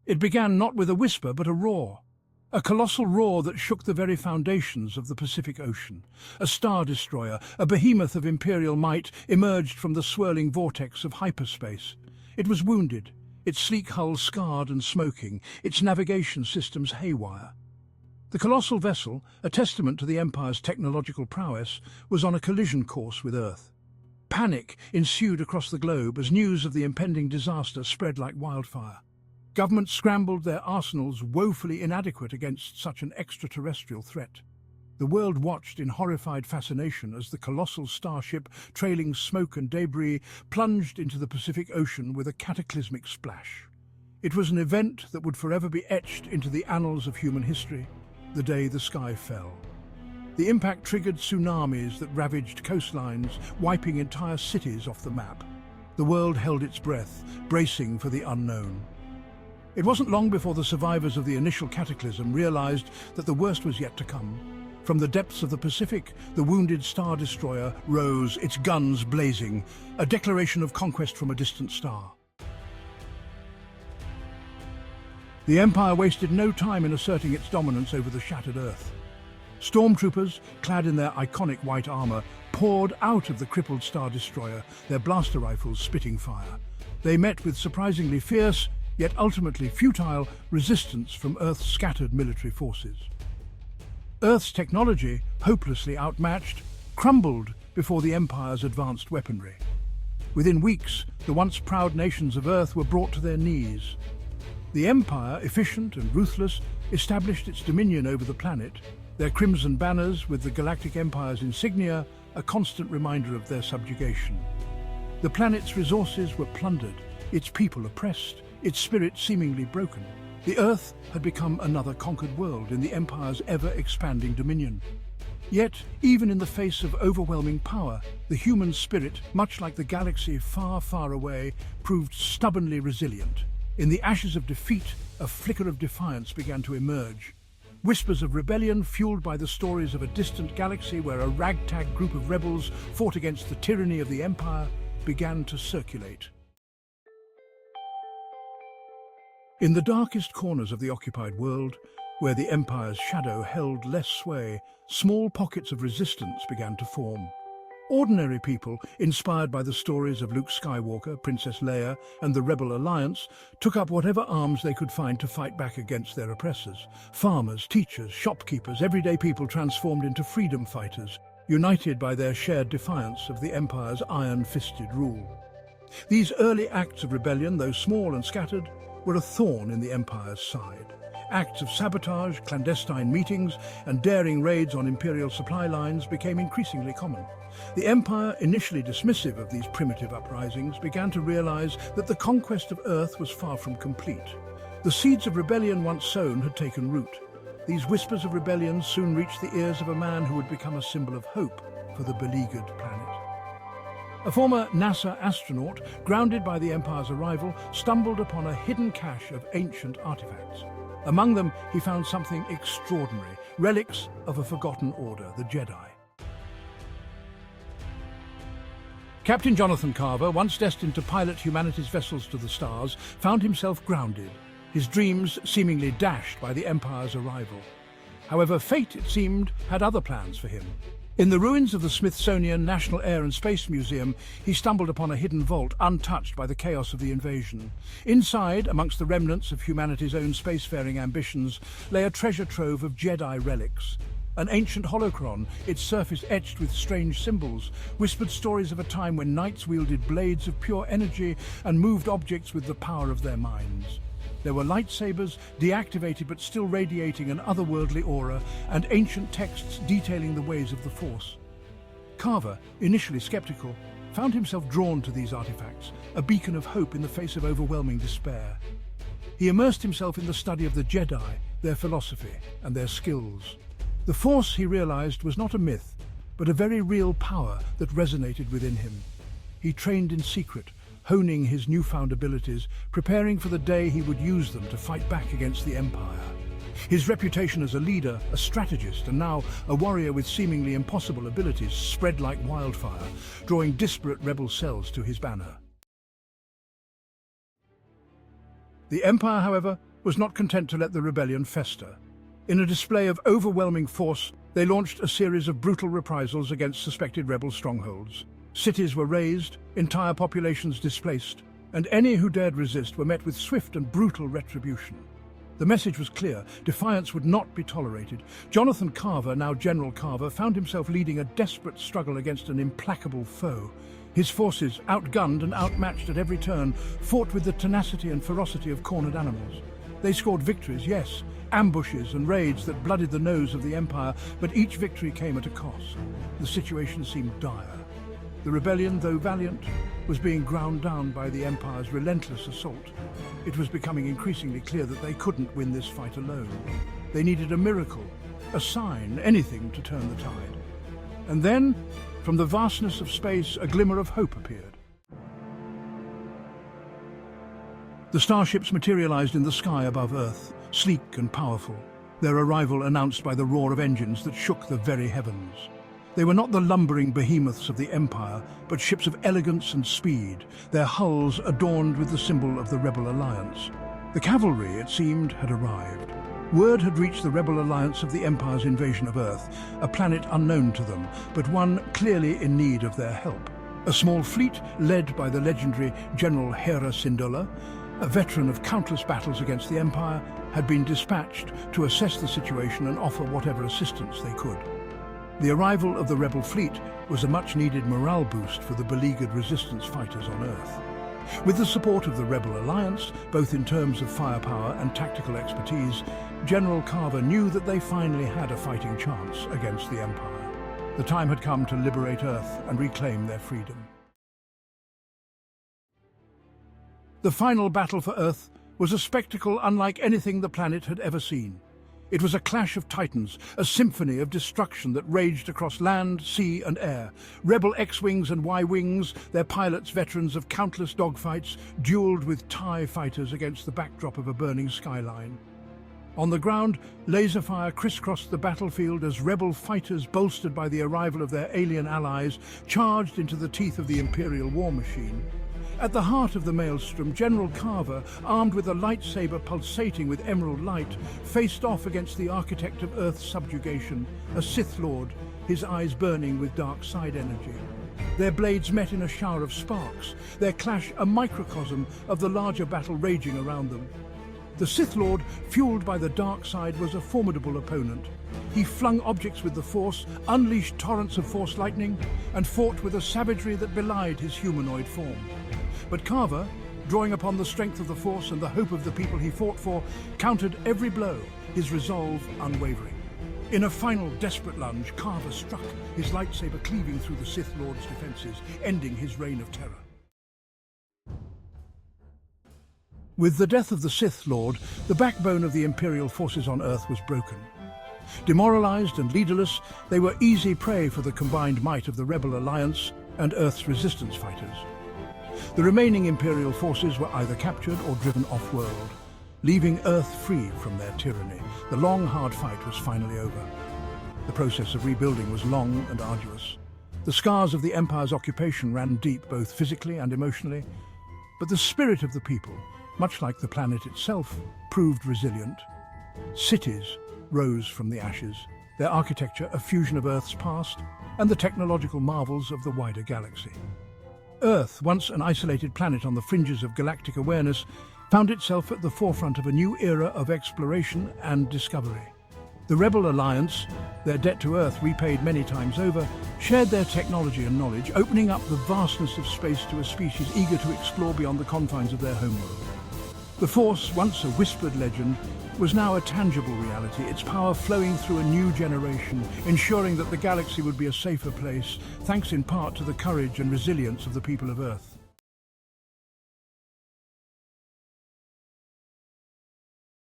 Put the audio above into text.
It began not with a whisper but a roar. A colossal roar that shook the very foundations of the Pacific Ocean. A star destroyer, a behemoth of imperial might, emerged from the swirling vortex of hyperspace. It was wounded, its sleek hull scarred and smoking, its navigation systems haywire. The colossal vessel, a testament to the Empire's technological prowess, was on a collision course with Earth. Panic ensued across the globe as news of the impending disaster spread like wildfire. Governments scrambled, their arsenals woefully inadequate against such an extraterrestrial threat. The world watched in horrified fascination as the colossal starship, trailing smoke and debris, plunged into the Pacific Ocean with a cataclysmic splash. It was an event that would forever be etched into the annals of human history, the day the sky fell. The impact triggered tsunamis that ravaged coastlines, wiping entire cities off the map. The world held its breath, bracing for the unknown. It wasn't long before the survivors of the initial cataclysm realized that the worst was yet to come. From the depths of the Pacific, the wounded Star Destroyer rose, its guns blazing, a declaration of conquest from a distant star. The Empire wasted no time in asserting its dominance over the shattered Earth. Stormtroopers, clad in their iconic white armor, poured out of the crippled Star Destroyer, their blaster rifles spitting fire. They met with surprisingly fierce, yet ultimately futile, resistance from Earth's scattered military forces. Earth's technology, hopelessly outmatched, crumbled before the Empire's advanced weaponry. Within weeks, the once proud nations of Earth were brought to their knees. The Empire, efficient and ruthless, established its dominion over the planet, their crimson banners with the Galactic Empire's insignia a constant reminder of their subjugation. The planet's resources were plundered, its people oppressed, its spirit seemingly broken. The Earth had become another conquered world in the Empire's ever-expanding dominion. Yet, even in the face of overwhelming power, the human spirit, much like the galaxy far, far away, proved stubbornly resilient. In the ashes of defeat, a flicker of defiance began to emerge. Whispers of rebellion, fueled by the stories of a distant galaxy where a ragtag group of rebels fought against the tyranny of the Empire, began to circulate. In the darkest corners of the occupied world, where the Empire's shadow held less sway, small pockets of resistance began to form. Ordinary people, inspired by the stories of Luke Skywalker, Princess Leia, and the Rebel Alliance, took up whatever arms they could find to fight back against their oppressors. Farmers, teachers, shopkeepers, everyday people transformed into freedom fighters, united by their shared defiance of the Empire's iron-fisted rule. These early acts of rebellion, though small and scattered, were a thorn in the Empire's side. Acts of sabotage, clandestine meetings, and daring raids on Imperial supply lines became increasingly common. The Empire, initially dismissive of these primitive uprisings, began to realize that the conquest of Earth was far from complete. The seeds of rebellion once sown had taken root. These whispers of rebellion soon reached the ears of a man who would become a symbol of hope for the beleaguered planet. A former NASA astronaut, grounded by the Empire's arrival, stumbled upon a hidden cache of ancient artifacts. Among them, he found something extraordinary, relics of a forgotten order, the Jedi. Captain Jonathan Carver, once destined to pilot humanity's vessels to the stars, found himself grounded, his dreams seemingly dashed by the Empire's arrival. However, fate, it seemed, had other plans for him. In the ruins of the Smithsonian National Air and Space Museum, he stumbled upon a hidden vault untouched by the chaos of the invasion. Inside, amongst the remnants of humanity's own spacefaring ambitions, lay a treasure trove of Jedi relics. An ancient holocron, its surface etched with strange symbols, whispered stories of a time when knights wielded blades of pure energy and moved objects with the power of their minds. There were lightsabers, deactivated but still radiating an otherworldly aura, and ancient texts detailing the ways of the Force. Carver, initially skeptical, found himself drawn to these artifacts, a beacon of hope in the face of overwhelming despair. He immersed himself in the study of the Jedi, their philosophy, and their skills. The Force, he realized, was not a myth, but a very real power that resonated within him. He trained in secret, honing his newfound abilities, preparing for the day he would use them to fight back against the Empire. His reputation as a leader, a strategist, and now a warrior with seemingly impossible abilities spread like wildfire, drawing disparate rebel cells to his banner. The Empire, however, was not content to let the rebellion fester. In a display of overwhelming force, they launched a series of brutal reprisals against suspected rebel strongholds. Cities were razed, entire populations displaced, and any who dared resist were met with swift and brutal retribution. The message was clear: defiance would not be tolerated. Jonathan Carver, now General Carver, found himself leading a desperate struggle against an implacable foe. His forces, outgunned and outmatched at every turn, fought with the tenacity and ferocity of cornered animals. They scored victories, yes, ambushes and raids that bloodied the nose of the Empire, but each victory came at a cost. The situation seemed dire. The rebellion, though valiant, was being ground down by the Empire's relentless assault. It was becoming increasingly clear that they couldn't win this fight alone. They needed a miracle, a sign, anything to turn the tide. And then, from the vastness of space, a glimmer of hope appeared. The starships materialized in the sky above Earth, sleek and powerful, their arrival announced by the roar of engines that shook the very heavens. They were not the lumbering behemoths of the Empire, but ships of elegance and speed, their hulls adorned with the symbol of the Rebel Alliance. The cavalry, it seemed, had arrived. Word had reached the Rebel Alliance of the Empire's invasion of Earth, a planet unknown to them, but one clearly in need of their help. A small fleet, led by the legendary General Hera Syndulla, a veteran of countless battles against the Empire, had been dispatched to assess the situation and offer whatever assistance they could. The arrival of the rebel fleet was a much-needed morale boost for the beleaguered resistance fighters on Earth. With the support of the Rebel Alliance, both in terms of firepower and tactical expertise, General Carver knew that they finally had a fighting chance against the Empire. The time had come to liberate Earth and reclaim their freedom. The final battle for Earth was a spectacle unlike anything the planet had ever seen. It was a clash of titans, a symphony of destruction that raged across land, sea and air. Rebel X-Wings and Y-Wings, their pilots veterans of countless dogfights, dueled with TIE fighters against the backdrop of a burning skyline. On the ground, laser fire crisscrossed the battlefield as rebel fighters, bolstered by the arrival of their alien allies, charged into the teeth of the Imperial war machine. At the heart of the maelstrom, General Carver, armed with a lightsaber pulsating with emerald light, faced off against the architect of Earth's subjugation, a Sith Lord, his eyes burning with dark side energy. Their blades met in a shower of sparks, their clash a microcosm of the larger battle raging around them. The Sith Lord, fueled by the dark side, was a formidable opponent. He flung objects with the Force, unleashed torrents of Force lightning, and fought with a savagery that belied his humanoid form. But Carver, drawing upon the strength of the Force and the hope of the people he fought for, countered every blow, his resolve unwavering. In a final desperate lunge, Carver struck, his lightsaber cleaving through the Sith Lord's defenses, ending his reign of terror. With the death of the Sith Lord, the backbone of the Imperial forces on Earth was broken. Demoralized and leaderless, they were easy prey for the combined might of the Rebel Alliance and Earth's resistance fighters. The remaining Imperial forces were either captured or driven off-world, leaving Earth free from their tyranny. The long, hard fight was finally over. The process of rebuilding was long and arduous. The scars of the Empire's occupation ran deep, both physically and emotionally, but the spirit of the people, much like the planet itself, proved resilient. Cities rose from the ashes, their architecture a fusion of Earth's past and the technological marvels of the wider galaxy. Earth, once an isolated planet on the fringes of galactic awareness, found itself at the forefront of a new era of exploration and discovery. The Rebel Alliance, their debt to Earth repaid many times over, shared their technology and knowledge, opening up the vastness of space to a species eager to explore beyond the confines of their homeworld. The Force, once a whispered legend, was now a tangible reality, its power flowing through a new generation, ensuring that the galaxy would be a safer place, thanks in part to the courage and resilience of the people of Earth.